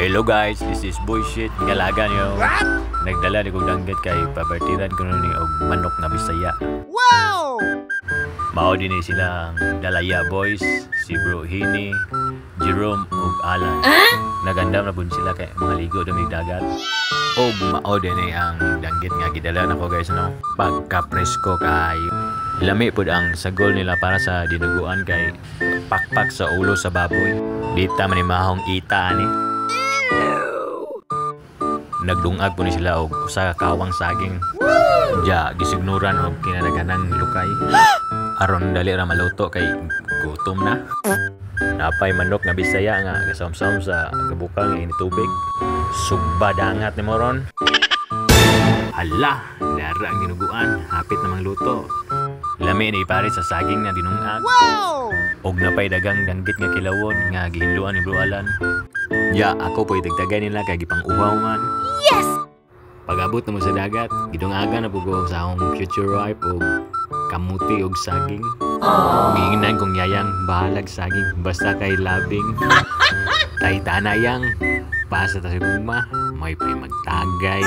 Hello guys, this is Bullshit. Ngalaga nyo. Nagdala ni kong danggit kay pabartiran ko ni og manok na Bisaya. Wow! Mao din silang Dalaya Boys, si Bro Hini, Jerome ug Alan. Nagandam na pud sila kay mga ligo dumig dagat. Og mao din ang danggit nga gidala nako guys no. Pagka-presko kay lami pud ang sagol nila para sa dinuguan kay pakpak sa ulo sa baboy. Dita man mahong ita ani. Nagdungag po ni sila og usa ka kawang saging. Ja gisignuran og kinadaganang lukay. Aron dali ra maluto kay gutom na. Napay manok na Bisaya nga kasamsam sa kabukang ini tubig. Sugba dangat ni moron. Hala, dara ang dinuguan, hapit na mangluto. Lami na ipare sa saging na dinungag. Wow! Og napay dagang danggit nga kilawon nga gihinluan ni Bro Alan. Ya, ako po itagtagay nila kay gipang uhaw man. Yes! Pag-abot na mo sa dagat, gidungagan na po ko sa akong future wife og kamuti og saging. Giingnan kong yayang bahalag saging basta kay labing. Tay tanayang pasa ta sa guma, may pay magtagay.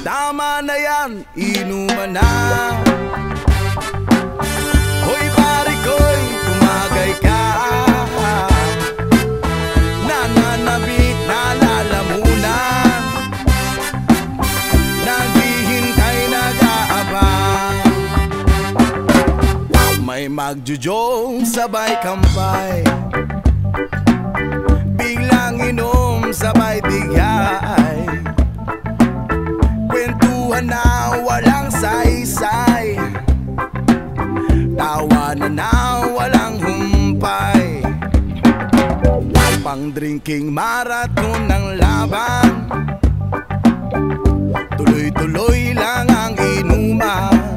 Tama na yan, inuman na. Hoy pare ko'y tumagay ka. Nananabik na lalamunan. Naghihintay nag-aabang. May magjujong sabay kampay. Biglang inom sabay bigay. Kwentuhan na walang saysay. Tawanan na walang humpay. Pang-drinking marathon ng laban. Tuloy-tuloy lang ang inuman.